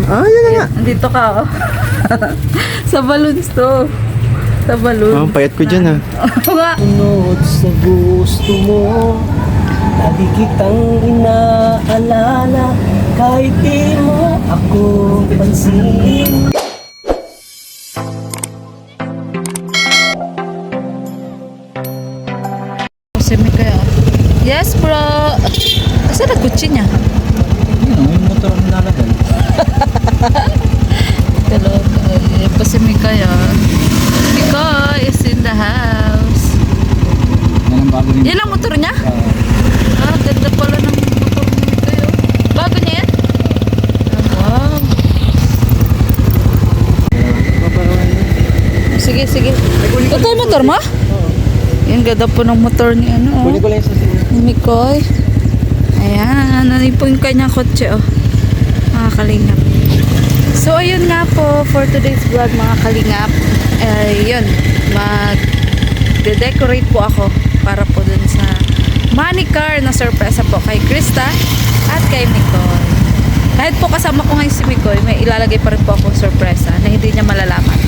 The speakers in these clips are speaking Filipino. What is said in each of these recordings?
Ah, yan na nga. Andito ka, oh. Sa balloons to. Sa balloons. Oh, payat ko dyan, Sunod sa gusto mo, lagi kitang inaalala, kahit di mo ako pansin. Semi kaya. Yes, bro. Asa na kutsi niya? Yung motor ang nalagay. Hello, pasimi kaya. Mikoy is in the house. Yan ang bago rin. Yan ang motor niya? Ganda pala ng motor ni Mikoy. Bago niya yan? Wow. Sige, sige. Ito yung motor mo? Yan, ganda po ng motor ni ano. Kunin ko lang yung susunod. Ni Mikoy. Ayan, ano po yung kanyang kotse, oh. Mga kalingap. So, ayun nga po for today's vlog, mga kalingap. Ayun, mag-decorate po ako para po dun sa money car na surpresa po kay Krista at kay Mikoy. Kahit po kasama ko ngayon si Mikoy, may ilalagay pa rin po akong surpresa na hindi niya malalaman.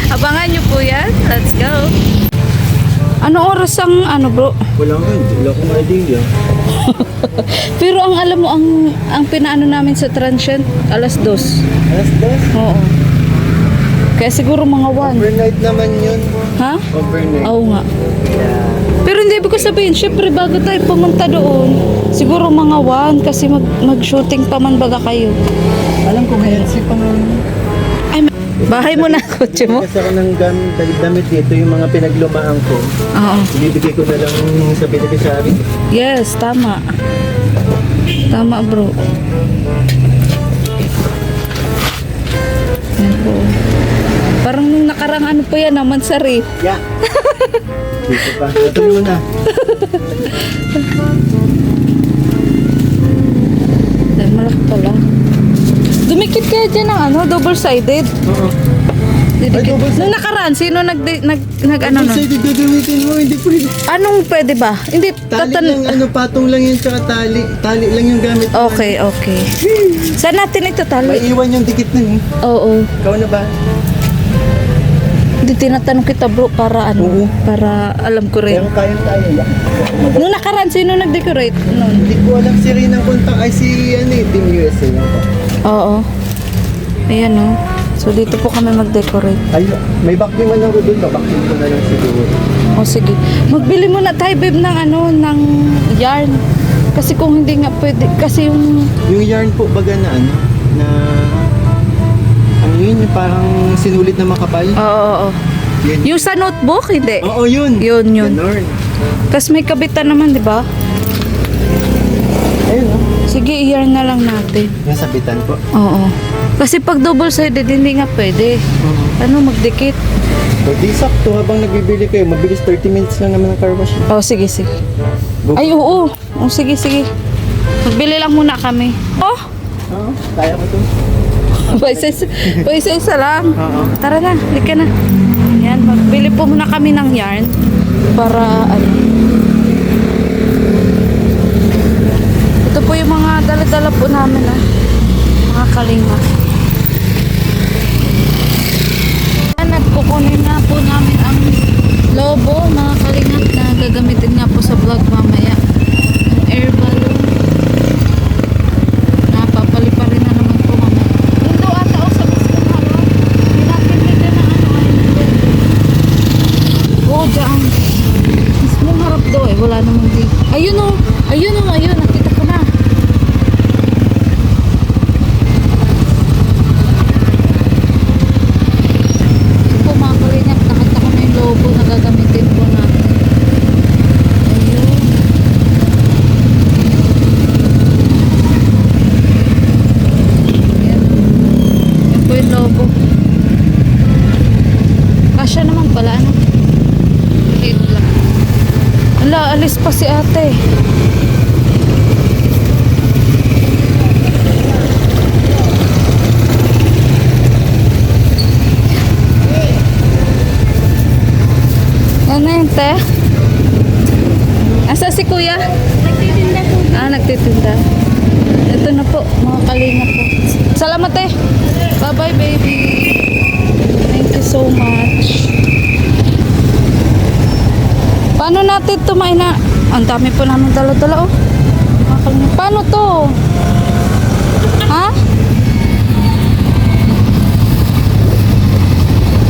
Abangan nyo po yan. Let's go! Ano oras ang ano, bro? Wala akong idea. Pero ang alam mo, ang pinaano namin sa transient, alas 2. Alas 2? Oo. Kaya siguro mga 1. Overnight naman yun. Ha? Overnight. Oo nga. Yeah. Pero hindi ibig ko sabihin, syempre bago tayo pumunta doon, siguro mga 1 kasi mag-shooting pa man baga kayo. Alam ko may LC pang... Ay, bahay mo na kotse mo? Kasi ako ng damit dito, yung mga pinaglumaan ko. Oo. Ibibigay ko na lang sa beneficiary. Yes, tama. Tama, bro. Yan po. Parang nung nakarang ano pa yan, naman sari. Yeah. Dito pa. Ito muna. Ay, malaki pala. Dumikit kaya dyan ng ano, double-sided. Oo. Didikit. double-sided. Nung nakaraan, sino nag ano Ano nun? sa'yo gagamitin mo? Hindi pwede. Anong pwede ba? Hindi, Tali lang, patong lang yun, tsaka tali. Tali lang yung gamit. Okay, okay. Saan natin ito tali? Maiiwan yung dikit nun eh. Oo. Ikaw na ba? Hindi, tinatanong kita, bro, para ano? Oo. Para alam ko rin. Pero kayang-kaya yan. Nung nakaraan, sino nag-decorate nun? Hindi ko alam si Rina kontak ay si Team USA lang po. Oo. Ayan, oh. So, dito po kami mag-decorate. Ay, may vacuum man ako doon, vacuum ko na lang siguro. O, sige. Magbili muna tayo, babe, ng ano, ng yarn. Kasi kung hindi nga pwede, kasi yung... Yung yarn po baga na ano, na... Ano yun, yung parang sinulit na makapal? Oo. Yun. Yung sa notebook, hindi. Oo, yun. Yun. Ganon. Kasi may kabitan naman, di ba? Ayun, oh. Sige, i-yarn na lang natin. Yung sabitan po. Oo. Kasi pag double-sided, hindi nga pwede. Ano, magdikit. So, di sakto habang nagbibili kayo, mabilis 30 minutes lang naman ang car wash. Oh, sige, sige. Go. Ay, oo. Oh, sige, sige. Magbili lang muna kami. Oh, Oo, kaya ko to. paisa-isa lang. Oo. Tara na, halika na. Yan, magbili po muna kami ng yarn para ano. Ito po yung mga dala-dala po namin, mga kalinga. At kukunin na po namin ang lobo, mga kalingat, na gagamitin nga po sa vlog mamaya. Yung air balloon. Napapaliparin na naman po mamaya. Hindi ata o sa mismo halo. Pinapili na ano ayun. Oo, dyan. Mismo harap daw eh. Wala namang di. Ayun o. Ayun o. Ayun. Nakita ko na. Gagamitin po natin. Ayun. Ayan. Yan po yung logo. Kasya naman pala, ano? Wait lang. Ala, alis pa si ate. Ano yun, te? Asa si kuya? Nagtitinda po. Ah, nagtitinda. Ito na po, mga kalinga po. Salamat, te. Bye, baby. Thank you so much. Paano natin ito maina? Ang dami po namin dala-dala, oh. Paano to? Ha?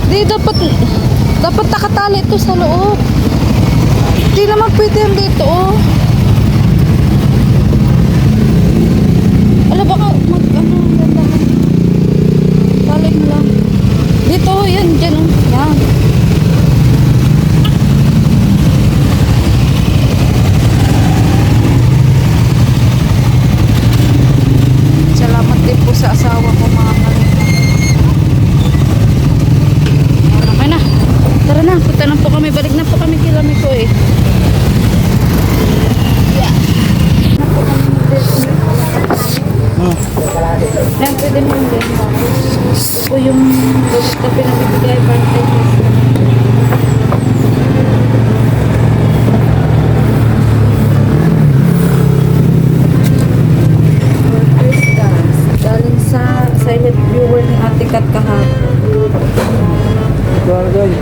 Di, dapat nakatali ito sa loob. Di naman pwede yan dito, oh. Ala, baka ano, ganda. Tali mo lang. Dito, yan, dyan, oh. Yan. Salamat din po sa asawa ko, mga kalita. Okay na. Tara na, punta na po kami. Balik na po kami kila Miko eh. Yeah. Na po kami yan, pwede mo yung din. Ito po yung gamit na pinabibigay birthday gift. Galing sa silent viewer ni Ate Kat kahapon. Gargoy.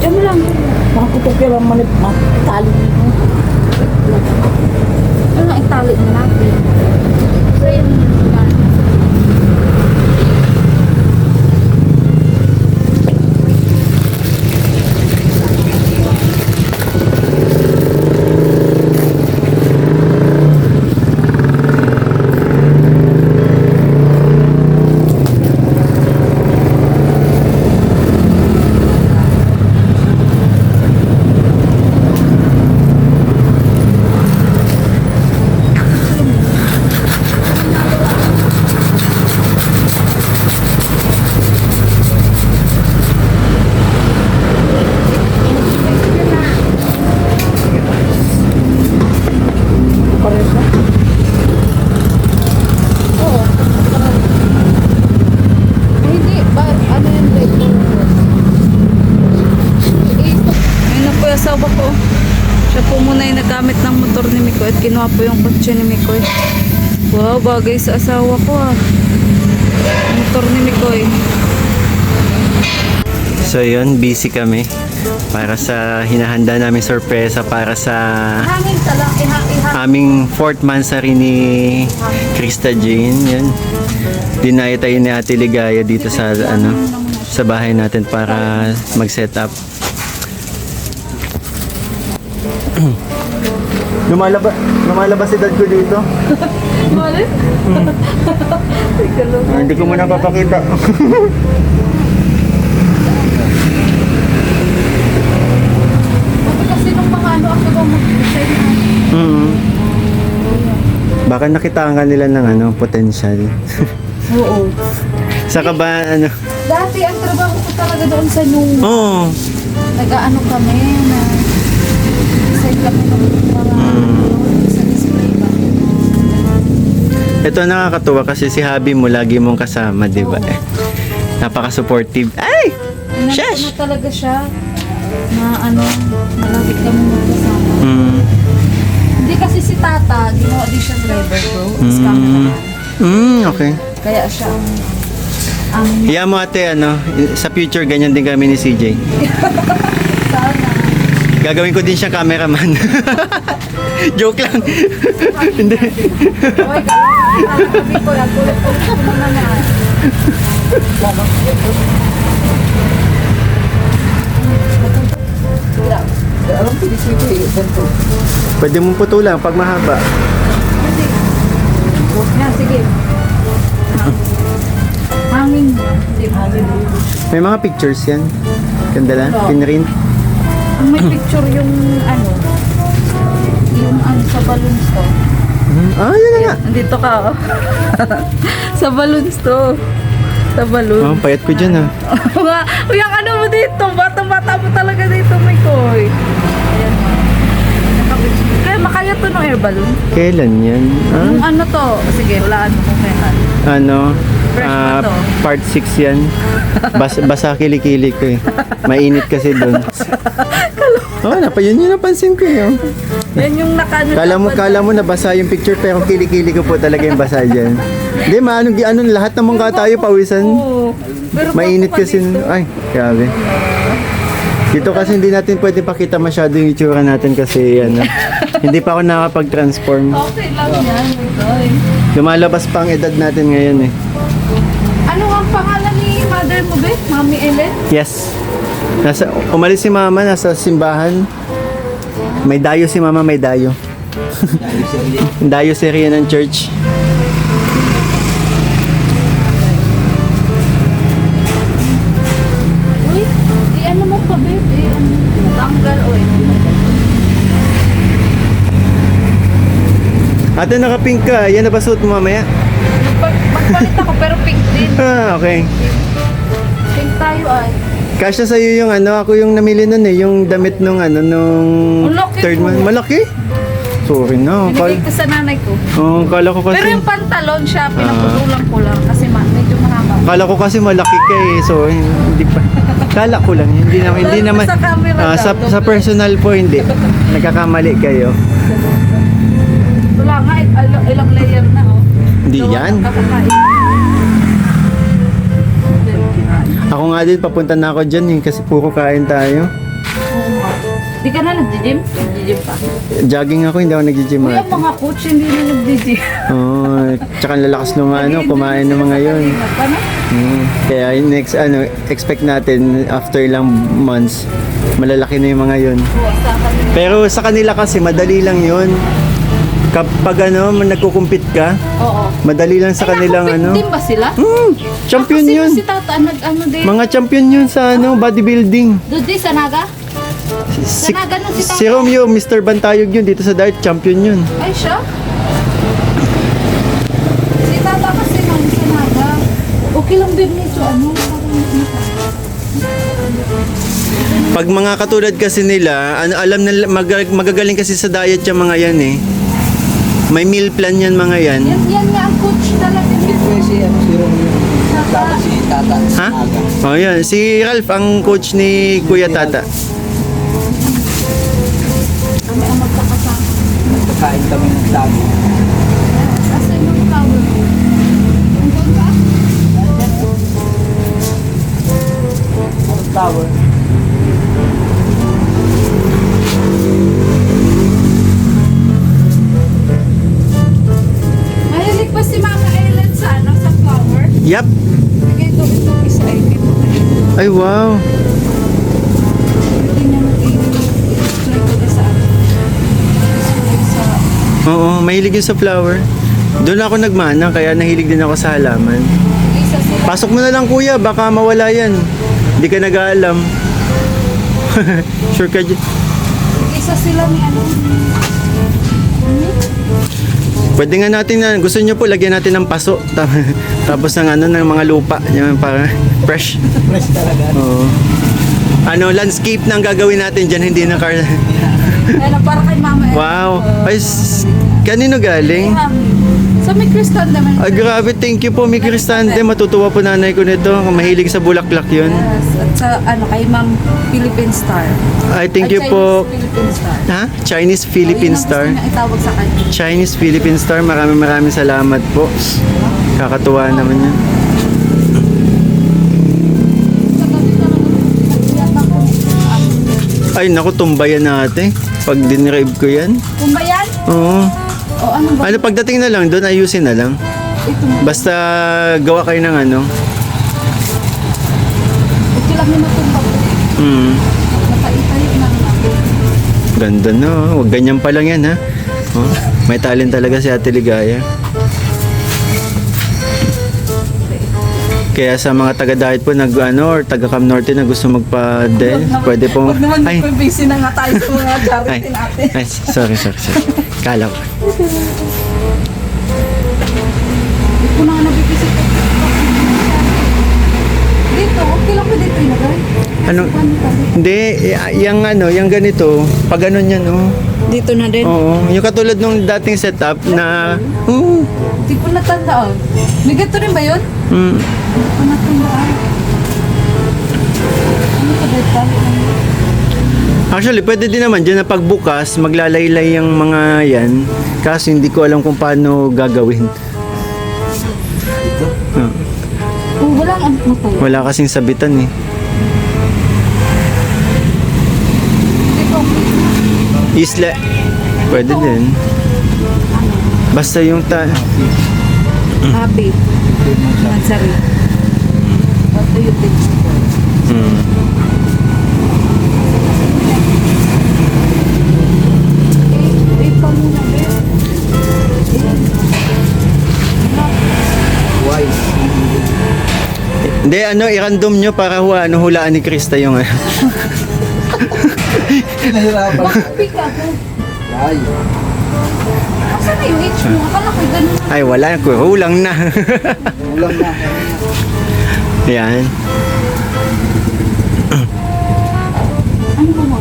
Diyan mo lang. Makakupag ka lang matali nito. Ano nga itali na natin? So yun. Asawa ko. Siya po muna yung nagamit ng motor ni Mikoy at kinuha po yung kotse ni Mikoy. Wow, bagay sa asawa ko ah. Motor ni Mikoy. So yun, busy kami para sa hinahanda namin sorpresa para sa Hangin sa lang, aming 4th monthsary ni Krista Jane. Yun. Dinaya tayo ni Ate Ligaya dito sa sa bahay natin para mag-set up. Lumalabas si dad ko dito. Mali? Hindi ko muna papakita. Kasi nung mga ano ako daw mag-design na. Baka nakitaan ka nila ng potential. Oo. Saka ba Dati ang trabaho ko talaga doon sa nung nag-aano kami na design kami ng mga sa display ba. Ito nakakatuwa kasi si hubby mo lagi mong kasama, di ba? Napaka-supportive. Ay! Shush! Ano talaga siya na malagi kami magkasama. Hindi kasi si Tata, ginawa din siya driver ko. Is cameraman. Okay. Kaya siya ang Hiya mo ate, sa future ganyan din kami ni CJ. sana. Gagawin ko din siya cameraman. Joke lang. Hindi. Oy, sabi ko yan, tulog-tulog ko muna na. Alam ko, di siya yung ganito. Pwede mong putulan pag mahaba. Yan, sige. Hangin. Sige, hangin. May mga pictures yan. Ganda lang. Pinrint. Ang may picture yung sa balloons to. Yun na nga. Andito ka, oh. Sa balloons to. Sa balloons. Payat ko dyan Uy, ang ano mo dito? Bata-bata mo talaga dito, may koy. Ayan, kaya makaya to ng air balloon. Kailan yan? Yung ano to? Sige, walaan mo kung kailan. Fresh pa to. Part 6 yan. Basa kilikili ko eh. Mainit kasi doon. Yun yung napansin ko yun. Yan yung nakano. Kala mo nabasa yung picture pero kilikili ko po talaga yung basa dyan. Hindi, lahat naman ka tayo pawisan. Oo. Pero Mainit baka kasi. dito. Ay, grabe. Dito kasi hindi natin pwede pakita masyado yung itsura natin kasi ano, hindi pa ako nakapag-transform. Okay lang yan. Mikoy. Lumalabas pa ang edad natin ngayon eh. Ano ang pangalan ni mother mo, be? Mami Ellen? Yes. Umalis si mama, nasa simbahan. May dayo si mama, may dayo. Dayo si Rian ng church. Uy, di ano mo pa, be? Tanggal, oy. Ate, naka-pink ka. Yan na ba suot mo mamaya? Magpalit ako, pero pink din. Ah, okay. Pink tayo, ay. Kasya sa'yo yung ano, ako yung namili nun eh, yung damit nung ano, nung Ang laki third po. month. Malaki? Sorry na. Binigay ko sa nanay ko. Kala ko kasi, Pero yung pantalon siya, pinaputulang ko lang kasi medyo mahaba. kala ko kasi malaki ka eh, so hindi pa. Kala ko lang, hindi naman, hindi Lalo naman. sa camera sa, daw, sa personal po, hindi. Nagkakamali kayo. Wala nga, ilang layer na, oh. Hindi Gawa yan. ng kakakain. Ako nga din, papunta na ako dyan eh, kasi puro kain tayo. Oo nga. Di ka na nag-gym? Nag-gym pa. Jogging ako, hindi ako nag-gym Uy, ang mga coach hindi na nag-gym. Tsaka ang lalakas nung ano, kumain ng mga yun. Paano? Kaya yung next ano, expect natin after ilang months, malalaki na yung mga yun. Pero sa kanila kasi madali lang yun. Kapag ano, nagkukumpit ka, Oo. madali lang sa kanilang ano. Din ba sila? Champion Kasi yun. si tata, nag-ano din. Mga champion yun sa ano, bodybuilding. Doon din sa Naga? Si, Sa Naga nun si Tata. si Romeo, Mr. Bantayog yun, dito sa diet, champion yun. Ay, siya? Si tata kasi nang sa Naga. Okay lang din nito, ano? Pag mga katulad kasi nila, ano, alam na magagaling kasi sa diet yung mga yan eh. May meal plan yan mga yan. Yan nga ang coach talaga niya. Ito si Romeo. Tapos si Tata. Ha? Aga. Oh, yan. Si Ralph ang coach ni Kuya Tata. Kami ang magkakasama. Kain kami ng tabi. Kasi yung flower. Andun ka? Flower. Mahilig pa si Mama Ellen sa ano, sa flower. Yap. Bigay ko itong isa ay dito. Ay, wow. Hindi niya mag-i-try ko na sa ano. Sa Oo, mahilig yun sa flower. Doon ako nagmana, kaya nahilig din ako sa halaman. isa sila. Pasok mo na lang kuya, baka mawala yan. Hindi ka nag-aalam. Sure ka dyan. Isa sila ni ano. Pwede nga natin na, gusto nyo po, lagyan natin ng paso. Tapos ng ano, ng mga lupa. Yan, para fresh. Fresh talaga. Oo. Ano, landscape na ang gagawin natin dyan, hindi na car. Ano, para kay Mama Ellen. Wow. Ay, kanino galing? Sa may Kristan naman. Ay, grabe. Thank you po, Mi Cristante. Matutuwa po nanay ko nito. Mahilig sa bulaklak yun. Yes. At sa ano, kay Ma'am Philippine Star. Ay, thank Ay, you po. Chinese Philippine Star. Ha? Chinese Philippine Ayun ang Star. gusto niya itawag sa kanya. Chinese Philippine Star. Maraming salamat po. Kakatuwa naman yun. Sa gabi talaga, yata ko. Ay, naku, tumbayan natin. Pag dinrive ko yan. Kung ba yan? Oo. O ano ba? Ano, pagdating na lang doon, ayusin na lang. Ito mo. Basta gawa kayo ng ano. Ito lang yung matumba ko. Nakaitayot na rin ako. Ganda no. Huwag ganyan pa lang yan ha. Oh, may talent talaga si Ate Ligaya. Kaya sa mga taga-diet po nag ano or taga Cam Norte na gusto magpa-del, pwede po. Huwag naman Ay, busy na nga tayo sa mga ay, charity natin. ay, sorry. Kala ko. Hindi ko na nga nabibisit. Dito, okay lang ba dito ilagay? Ano? Paano tayo? Hindi, yung ano, yung ganito, pag ano yan, oh. Dito na din. Oo, yung katulad nung dating setup na, Hindi ko natandaan. May ganito rin ba yun? Hindi ko natandaan. Ano ka ba ito? actually, pwede din naman dyan na pagbukas, maglalaylay yung mga yan. Kasi hindi ko alam kung paano gagawin. Oh, Walang ano na tayo. Wala kasing sabitan eh. Ito, Isla. Pwede din. Basta yung happy. Nagsari. What do you think? Hmm. Eh, pa muna, babe. Why? Hindi, i-random nyo para hulaan ni Krista yung Nahirapan. Bakit ka? Ay. Asa na yung H mo? Akala ko ganun. Ay, wala. Kulang na. Ulam na. Yan. Ano ba mo?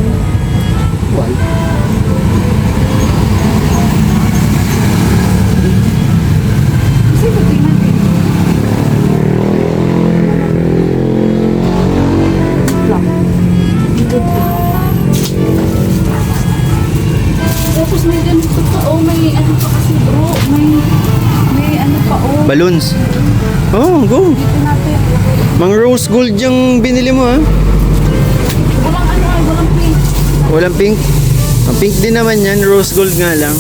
Why? Kasi ito tingnan din. Tapos may ganito pa, oh, may ano pa kasi bro, may ano pa, oh. Balloons. Oh, go. Dito natin. Mang rose gold yung binili mo, ha? Walang ano ay, walang pink. Walang pink. Ang pink din naman yan. Rose gold nga lang.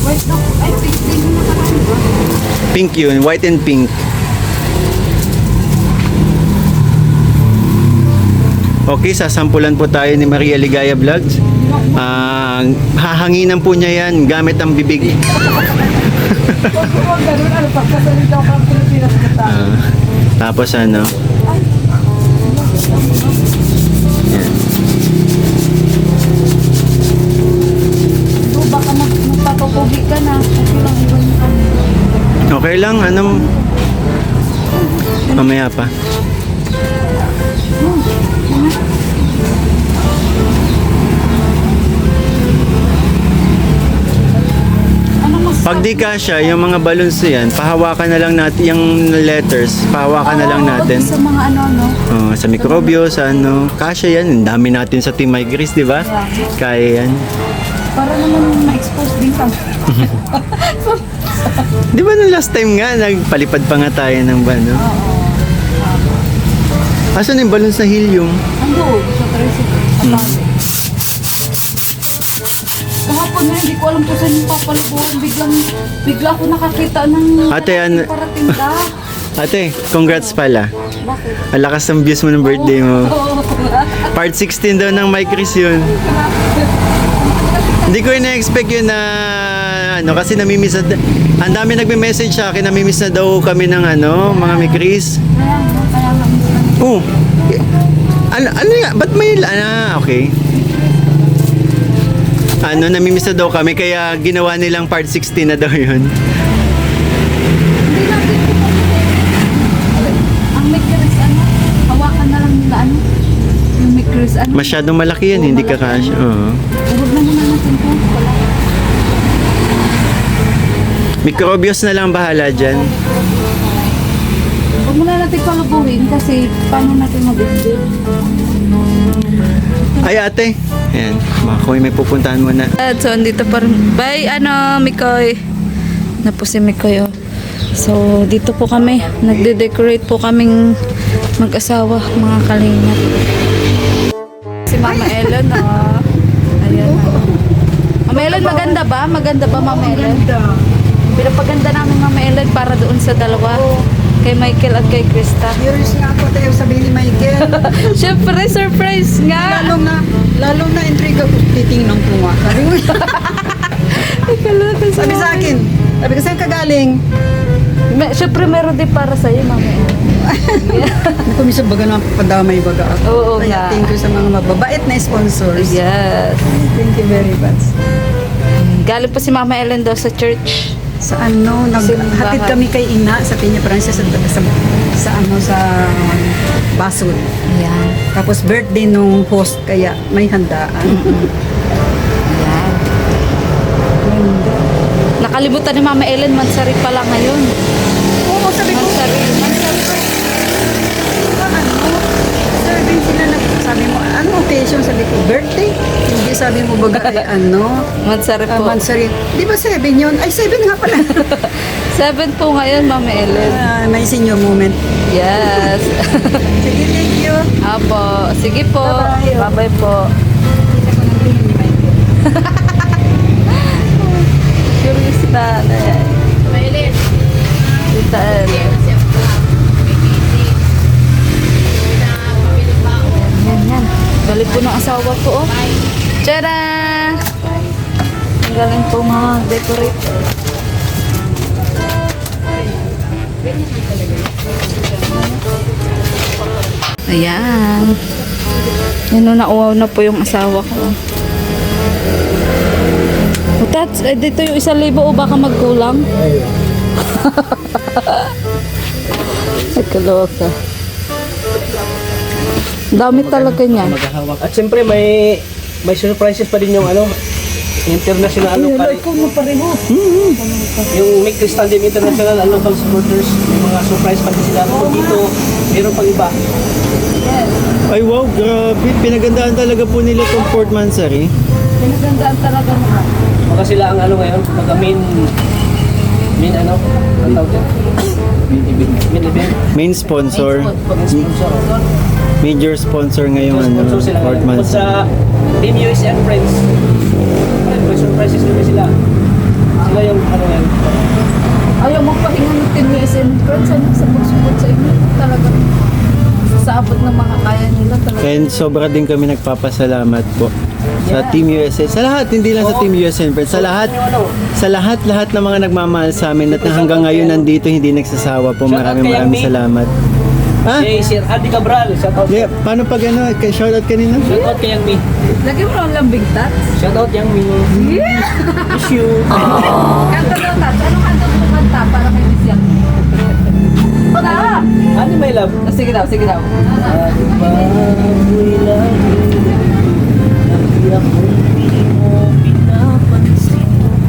Wait, no. Ay, pink din yung nakaraan ba? Pink yun. White and pink. Okay, sasampulan po tayo ni Maria Ligaya Vlogs. Hahanginan po niya yan gamit ang bibig. Huwag ganun, ano, pagkasalita ko ang Pilipinas ka tayo. Tapos ano? Yan. So, baka magpapapugi ka na. Okay lang, iwan mo kami. Okay lang, mamaya pa. Ano mas... Pag di kasya, yung mga balloons na yan, pahawakan na lang natin, yung letters, pahawakan na lang natin. Sa mga ano. Sa mikrobyo, sa kasya yan. Ang dami natin sa Team Migris, di ba? Kaya yan. Para naman ma-expose din ka. Di ba nung last time nga, nagpalipad pa nga tayo ng bano? Asan yung balloons na helium? Ando, sa tricycle. Atake. Kahapon na hindi ko alam kung saan yung papalibuhan. Bigla ako nakakita ng Ate, parating ka. Ate, congrats pala. Bakit? Ang lakas ng views mo ng birthday mo. Oo. Part 16 daw ng Mike Chris yun. Hindi ko ina-expect yun na kasi namimiss na, ang dami nagme-message sa akin, namimiss na daw kami ng mga Mike Chris. Kaya nga minsan. Oh. Ano nga? Ba't may... okay. Namimiss na daw kami kaya ginawa nilang part 16 na daw yun. Hindi natin ang Micris hawakan na lang nila yung Micris Masyadong malaki yan, hindi ka kasya. Oo. Huwag na muna natin po. Wala. Microbios na lang bahala dyan. Huwag muna natin palubuhin kasi paano natin mag-ibig. Ay ate. Ayan. Makoy, may pupuntahan mo na. So, andito pa rin. Bye, Mikoy. Na po si Mikoy, oh. So, dito po kami. Nagde-decorate po kaming mag-asawa, mga kalingap. Si Mama Ellen, oh. Ayan. Mama Ellen, maganda ba? Maganda ba, Mama Ellen? Pinapaganda namin, Mama Ellen, para doon sa dalawa. Kay Michael at kay Krista. Curious nga ako tayo sabihin ni Michael. Siyempre, surprise nga! Lalong na intriga ko. Titingnan ko nga. Sabi mo, sabi sa akin. Sabi ko, saan ka galing? Siyempre, meron din para sa'yo, Mama Ellen. Hindi ko minsan baga na padamay baga ako. Oo Kaya nga. thank you sa mga mababait na sponsors. Yes. Thank you very much. Galing pa si Mama Ellen daw sa church. Sa naghatid Simbahan. kami kay Ina sa Peña Francia sa Basod. Ayan. Tapos birthday nung host kaya may handaan. Ayan. Nakalimutan ni Mama Ellen, Mansari pala ngayon. Oo, sabi ko, Mansari. serving sila na sabi mo, ano okay celebration, sabi ko, birthday? Hindi, sabi mo baga ay ano, Mansari po. mansari. Di ba 7 yun? Ay, 7 nga pala. 7 po ngayon, Mama Ellen. May senior moment. Yes. Sige, thank you. Apo. Sige po. Bye-bye. Bye-bye po. Curious na. Tita Ellen. Yan. Balik po ng asawa ko, oh. Tara! Ang galing po mga decorate. Ayan. Yan, nauwaw na po yung asawa ko. O, Tats, dito yung 1,000 o baka magkulang? Nagkaloka. Dami talaga niya. Maghahawak. At siyempre may surprises pa din yung ano, international local. Yung Make Crystal Gym International and local supporters, may mga surprise pa din sila. Kung dito, meron pang iba. Ay wow, grabe. Pinagandaan talaga po nila itong Port Mansari. Pinagandaan talaga naman. Baka sila ang ano ngayon, mga main ano, ang tawag yan? Main event. Main sponsor. Main sponsor. Major sponsor ngayong ano, Sponsor sila Port ngayon. Bukod Mansari. sa Team US and Friends, may surprises naman sila. Sila yung ano yan. Ayaw magpahinga ng Team USN Friends. Ano sa pagsupot sa inyo? Talaga. Sa abot ng mga kaya nila talaga. And sobra din kami nagpapasalamat po sa Team USA. Sa lahat, hindi lang sa Team USA, friends. Sa lahat ng mga nagmamahal sa amin at na hanggang ngayon nandito hindi nagsasawa po. Maraming salamat. Ha? Kay Sir Adi Cabral, shoutout. Yeah, paano pag ano, shoutout kanina? Shoutout kay Yang Mi. Lagyan mo lang lambing tats. Shoutout Yang Mi. Miss you. Kanta daw tats. Anong kanta mo kanta para kay Miss Yang? Wala! Ano may love? Sige daw, sige daw. Adi ba ako'y lagi Lagi ako'y di mo pinapansin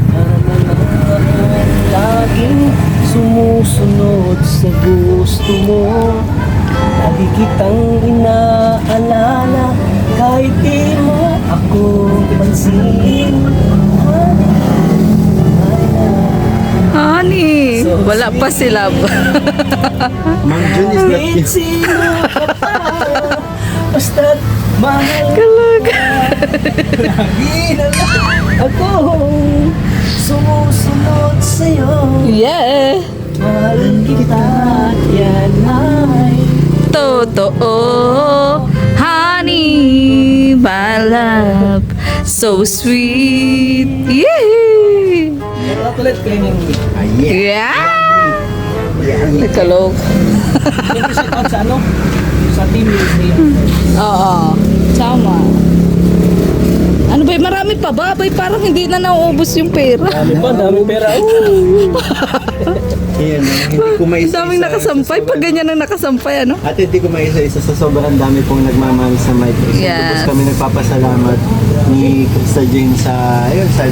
Naranahan laging sumusunod sa gusto mo Lagi kitang inaalala kahit di mo ako pansin Honey! Wala pa sila. Mang Jun is not Kahit you. sino ka pa basta't mahal Kalaga. Lagi na lang akong sumusunod sa'yo Yeah! Mahal kita at yan ay Totoo, honey, my love, so sweet. Yay! Ulit kayo yung Yeah! Nagkalog. Thank you shout out sa ano? Sa Team USA. Oo, tama. Ano ba, marami pa ba? Bay, parang hindi na nauubos yung pera. Daming pera. Ayan, hindi ko Ang maisa-isa. daming nakasampay. Pag ganyan ang nakasampay, ano? At hindi ko maisa-isa sa sobrang dami pong nagmamahal sa Mike. Yes. Tapos kami nagpapasalamat ni Krista Jane sa, ayun, sa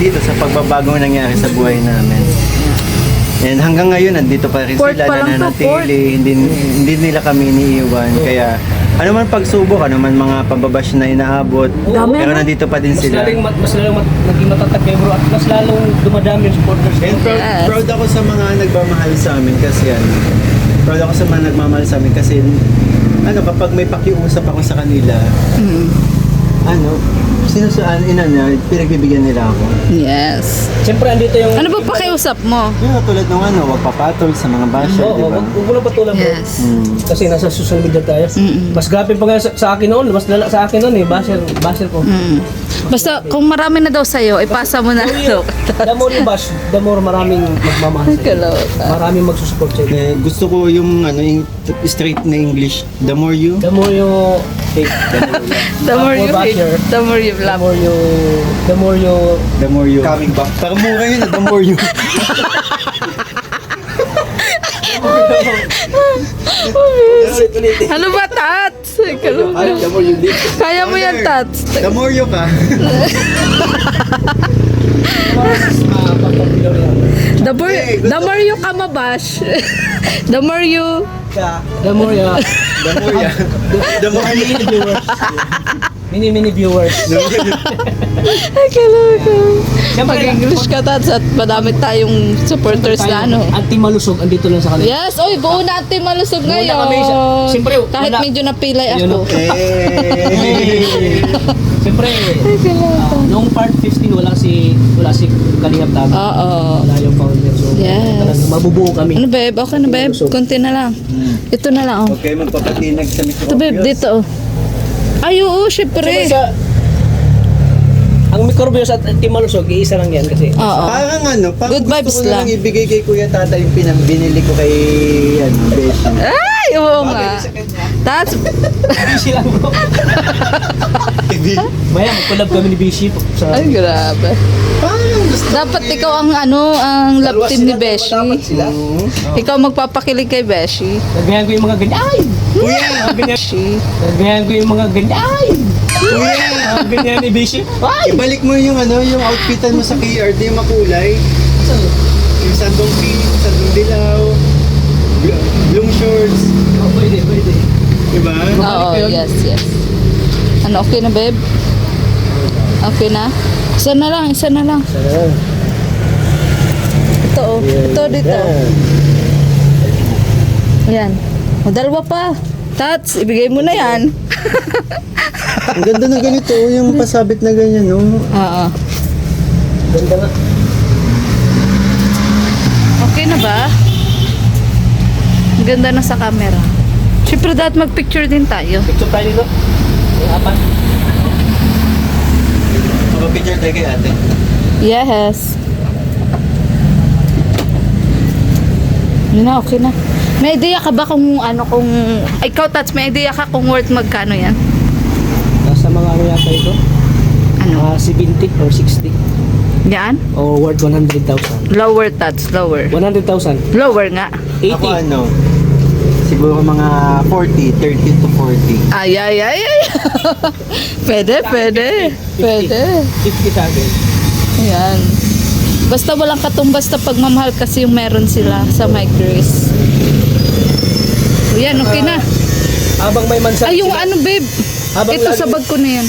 dito sa pagbabagong nangyari sa buhay namin. And hanggang ngayon, nandito pa rin Port sila, pa lang to, nananatili, hindi nila kami iniiwan. Kaya, ano man pagsubok, ano man mga pababash na inaabot, Dami, pero no? nandito pa din Mas sila. lalong naging matatag kayo bro at mas lalong dumadami yung supporters. And Yes. proud ako sa mga nagmamahal sa amin kasi proud ako sa mga nagmamahal sa amin kasi kapag may pakiusap ako sa kanila, pinagbibigyan nila ako. Yes. Siyempre andito yung Ano ba pakiusap mo? Yung tulad ng wag papatol sa mga basher, di ba? Huwag mo lang patulang bro. Yes. Kasi nasa social media tayo. Mas grabe pa nga sa akin noon, mas lala sa akin noon eh, basher ko. Basta kung marami na daw sa'yo, ipasa mo na ito. The more you bash, the more maraming magmamahal sa'yo. Kaloka. Maraming magsusupport sa'yo. Gusto ko yung yung straight na English. The more you The more you hate, The more you hate, basher, the more you the love. more you coming back. Parang mura yun, the more you. Ano ba, Tats? Kaloka. The more you live. Kaya mo yan, Tats. The more you ka. The more you kamabash, the more you... The more ya. The more yan. The more Mini viewers. Mini viewers. Mag-English ka, Tats, at madami tayong supporters na ano. Anti malusog, andito lang sa kanila. Yes, oy, buo natin malusog Buo na ngayon. kami siyempre, Kahit wala. medyo napilay Yun, ako. Siyempre, noong part 15 wala si Kalingap Tama. Oo. Wala yung founder. So, Yes. talagang mabubuo kami. Ano, babe? Okay na, babe? Konti na lang. Ito na lang, oh. Okay, magpapatinag sa Ito, microbios. babe, dito, oh. Ay, oo, syempre. Ang microbios at timalusog, iisa lang yan kasi. Oo. Parang parang Good gusto vibes ko na lang lang. ibigay kay Kuya Tata yung binili ko kay, Beshi. Ay, oo nga. Tats, Bishi lang bro. Maya, mag-collab kami ni Bishi. ay, grabe. Parang gusto Dapat ikaw ang love team ni Beshi. Sila. Ikaw magpapakilig kay Beshi. Nagayan ko yung mga ganyan. Ay! Kuya! Beshi. Nagayan ko yung mga ganyan. Ay! Kuya! Ang ganyan ni Bishi. Ay! Ibalik mo yung yung outfitan mo sa KRD, yung makulay. Yung sandong pink, sandong dilaw, blue shorts, Oh, pwede. diba? Oo, yes, yes. Ano, okay na, babe? Okay na? Isa na lang. Ito, oh. Ito, dito. Yan. O, dalawa pa. Tats, ibigay mo na yan. Ang ganda na ganito, yung pasabit na ganyan, no? Oo. Ganda nga. Okay na ba? Ang ganda na sa camera. Siyempre, dapat mag-picture din tayo. Picture tayo dito. Yung apat. Magpa-picture tayo kay ate. Yes. Yun na, okay na. May idea ka ba kung ikaw, Tats, may idea ka kung worth magkano yan? Nasa mga ano yata ito? Ano? 70 or 60. Yan? O worth 100,000. Lower, Tats, lower. 100,000. Lower nga. 80. Ako siguro mga 40, 30 to 40. Ay. Pwede. 50 sa akin. Ayan. Basta walang katumbas na pagmamahal kasi yung meron sila sa My Grace. O yan, okay na. Habang may mansari Ay, yung sila, ano, babe. Habang Ito, lagi- sa bag ko na yan.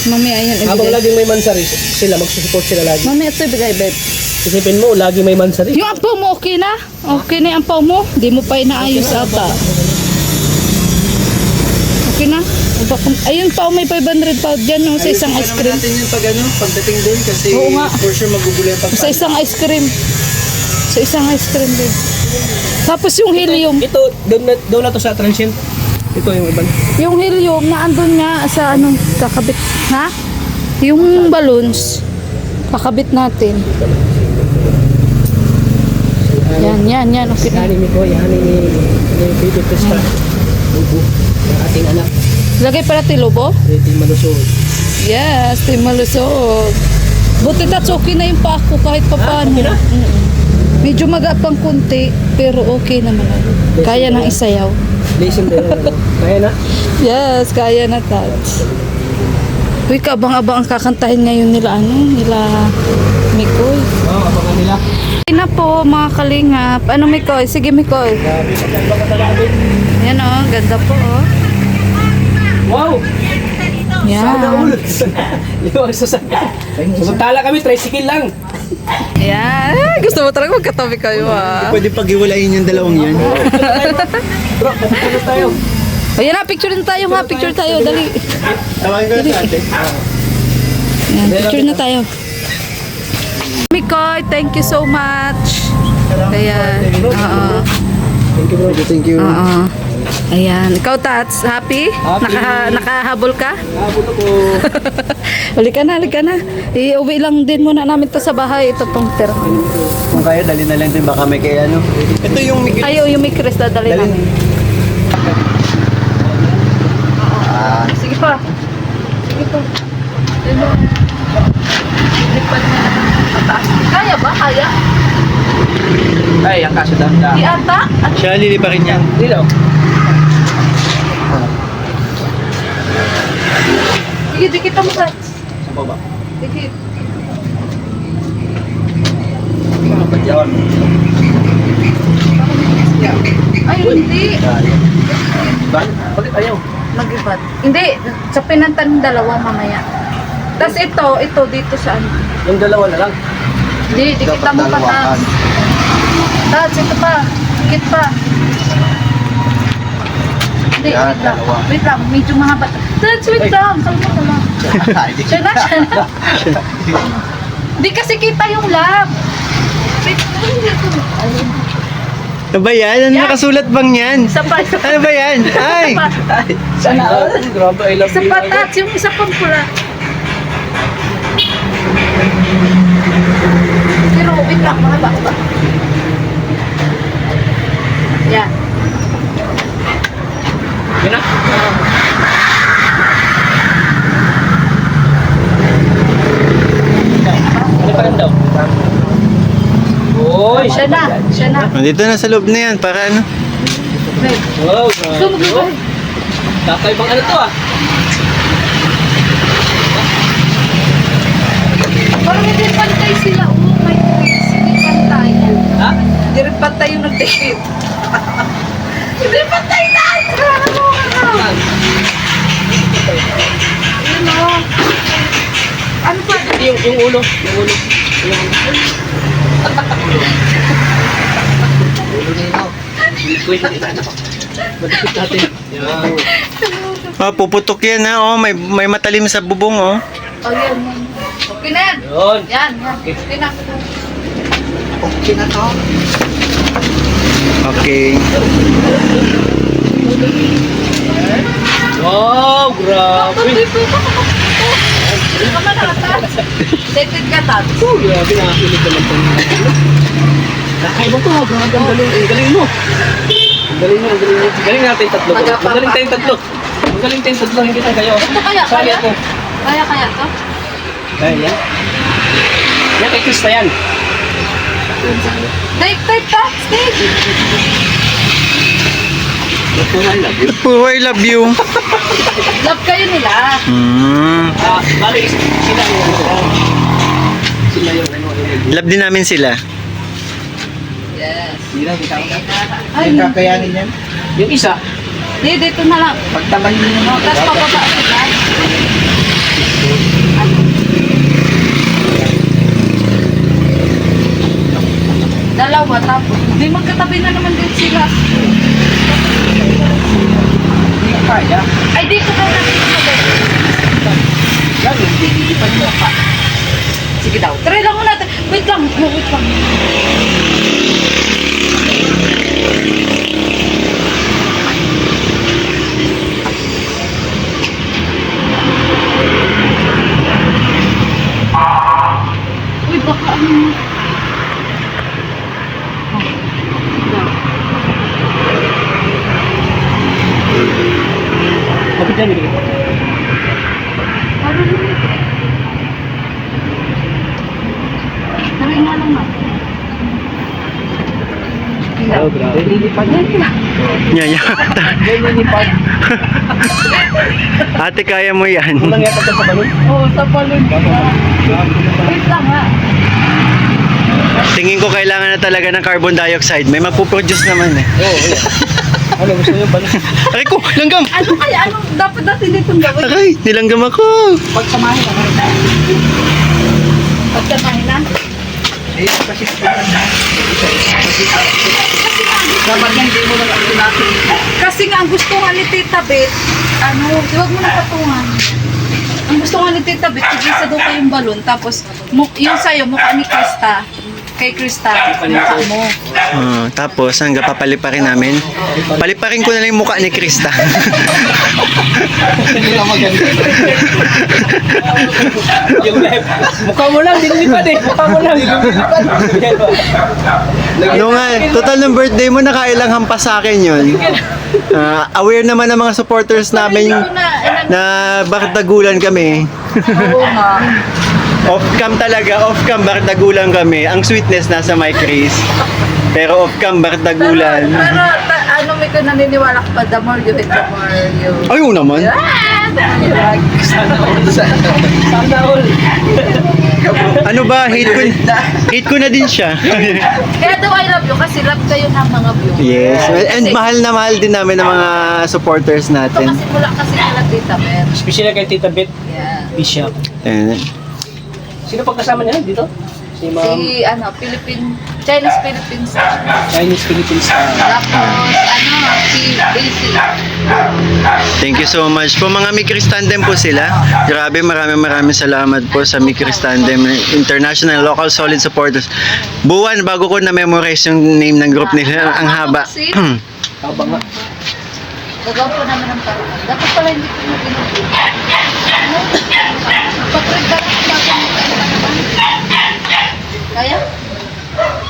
Mamaya, yan. habang ibigay. laging may mansari sila, magsusupport sila lagi. Mamaya, ito ibigay, babe. Isipin mo, lagi may mansari. Yung ampaw mo, okay na? Okay na yung ampaw mo? Di mo pa inaayos ata. Okay na? Ayun pa, may 500 pa dyan no, sa isang ice cream. natin yung pagdating doon kasi Oo nga. for sure magugulo yung Sa isang ice cream. Sa isang ice cream, babe. Tapos yung helium. Ito, doon na to sa transient. Ito yung iba. Yung helium na andun nga sa kakabit. Ha? Yung balloons. Kakabit natin. Yan. Okay na. Yan ni Miko, yan ni Baby Krista. Ubo. Yung ating anak. Lagay pala tilobo? Rating malusog. Yes, Team Malusog. Buti Tats, okay na yung pa ako kahit pa paano. okay na? Medyo magapang kunti, pero okay naman. Kaya nang isayaw. Listen din. Kaya na? Yes, kaya na Tats. Uy, kabang-abang ang kakantahin ngayon nila, nila Mikoy. Oo, abangan nila. Okay na po, mga kalingap. Ano, Mikoy? Sige, Mikoy. Grabe, pagkaiba ka talaga. Yan o, ganda po o. Wow! Yan. Yung sasakyan. Samantala kami, tricycle lang. Yan. Ay, gusto mo talaga magkatabi kayo Pwede pag-iwalayin yung dalawang yan. Bro, kapito na tayo. Ayan na, picture na tayo ha. Picture tayo, dali. Tawagin ko sa ate. Yan, picture na tayo. Mikoy, thank you so much. Ayan. Oo. Thank you bro. Thank you. Oo. Ayan. Ikaw, Tats, happy? Happy. Nakahabol ka? Habol ako. Halika na. Iuwi lang din muna namin to sa bahay. Ito pong tira. Kung kaya, dali na lang din. Baka may kaya Ito yung Ayaw, yung may Chris, dadali Dali. namin. Sige pa. Kaya ba? Kaya? Ay, ang kaso danda. Di ata? Siya, liliparin yan. Dito. Sige, dikit mo, Tats. Sa baba. Dikit. Yun. Ay, hindi. Bakit ayaw? Mag-ibat. Hindi, sa pinantan dalawa mamaya. Tapos ito dito sa ano. Yung dalawa na lang. Hindi, dikit Dapat mo pa dalawahan. Tats, ito pa. Dikit pa. Hindi, Yan, wait lang. dalawa. Wait lang, medyo mahaba. Tats, wait lang. Kalma ka lang. Siya na. Hindi kasi kita yung lab. Wait, ayun. Ano ba yan? Ano Yan. nakasulat bang yan? Isa pa, isa pa. Ano ba yan? Ay! Isa pa. Sana all. Grabe, I love Isa you. pa, Tats. Yung isa pang pula. Pero wait lang, mahaba ba? Yan. Yun na. Ano pa rin daw? Uy, Siya na. Siya na. Dito na sa loob na yan para ano? Wait. Wow, grabe. Sumugod. Kakaibang ano to ah. Parang hindi pantay sila. Oh my goodness. Hindi pantay. Ha? Hindi rin pantay yung nagdikit. Hindi pantay na! Yan. Yun o. Ano pa? Yung ulo. Yung ulo. Wait, madikit natin. Yan. Oh, puputok yan ha. Oh, may matalim sa bubong oh. Oh, yan. Okay na yan. Yun. Yan. Okay na. Okay na to. Okay. Wow, grabe. Hindi ka man nakatas. Dated ka, Tats. Oh, grabe, nakakilig naman ito. Nakaiba to, grabe, ang galing. Ang galing mo. Ang galing mo, ang galing mo. Galing natin tatlo. Magaling tayong tatlo. Magaling tayong tatlo, hindi tayo kayo. Ito kaya? Sali Kaya? ako. Kaya to? Kaya yan. Yan kay Krista yan. Type, Tats. Type. Puro I love you. Love kayo nila. Ah, bali, sila yung ano. Sila yung ano. Love din namin sila. Yes. Sila, kita ko. Ay, Yung kakayanin yan. Yung isa, hindi, dito na lang. Pagtabahin nyo Oh, tapos pababa sila. Ano? Dalawa, tapos. Hindi magkatabi na naman din sila. hindi ko kaya. Ay, dito na lang. Yan, hindi lilipad mo pa. Sige daw. Try lang muna natin. Wait lang. Wait lang. Uy, baka ano. kapit yan, hindi. Parang try nga lang natin. Oh, grabe. Lilipad yan. Nyaya. Yan lilipad. Ate, kaya mo yan. Kulang yata dyan sa balon. Oo, sa balon ka. Wait lang ha. Tingin ko kailangan na talaga ng carbon dioxide. May magpuproduce naman eh. Oo, yeah. Ano, gusto nyo balon? Aray ko, langgam! Ano kaya? Anong dapat natin ditong gawin? Aray, nilanggam ako. Pagsamahin na rin. Pagkamahin na? Eh, kasi dapat yan, hindi mo lang ang natin. Kasi nga, ang gusto nga ni Tita Bet, ano, huwag mo na patungan. Ang gusto nga ni Tita Bet, tigisa daw kayong balon, tapos yung sa'yo, mukha ni Krista, kay Krista, mukha mo. Tapos, hanggang papaliparin namin. Paliparin ko na lang yung mukha ni Krista. Hindi lang maganda. Yung left. Mukha mo lang, dinilipad eh. Mukha mo lang. Nung total ng birthday mo, nakailang hampas sa akin yun. Aware naman ng mga supporters namin na bakit nagulan kami. Oo nga. Off-cam talaga, off-cam bakit nagulan kami. Ang sweetness nasa my Chris. Pero off-cam bakit nagulan. Pero ano, may ka naniniwala ka pa, the more you hit, the more you... Ayun naman. Ah! Sana all. Ano ba, hate ko na din siya. Kaya daw I love you kasi love kayo ng mga viewers. Yes, and Kasi- mahal na mahal din namin ng mga supporters Ito natin. kasi mula kasi nila Tita Beth. Especially kay Tita Beth Yeah. Bishop. Ayan. Sino pag kasama niya dito? Si Ma'am Chinese Philippines. Chinese Philippines. Tapos, si AC. Thank you so much po. Mga Mikris Tandem po sila. Grabe, maraming salamat po sa Mikris Tandem International Local Solid Supporters. Buwan, bago ko na-memorize yung name ng group nila. Ang haba. Habang nga. Gagawa po namin ng parang. Dapat pala hindi ko na binubin. Pag-regala ko kaya?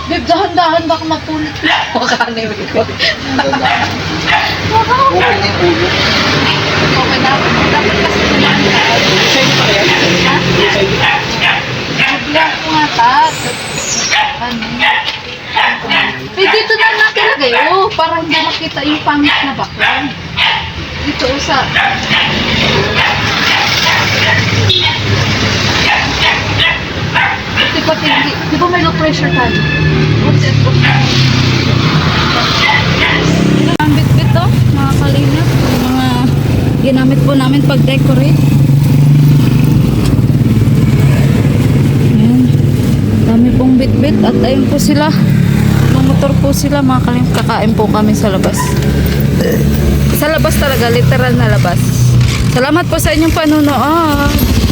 Babe, dahan-dahan baka mapunit ko. Baka na yung ko. Okay na. Dapat kasi tumahan. Bigla ko nga ta. Ano? Dito na nakalagay. Oh, para hindi makita yung pangit na baklan. Dito sa... Di ba may low pressure tayo? Ang bit-bit to, mga kalingap. Mga ginamit po namin pag-decorate. Ayan. Dami pong bit-bit. At ayun po sila. Motor po sila, mga kalingap. Kakain po kami sa labas. Sa labas talaga, literal na labas. Salamat po sa inyong panunood.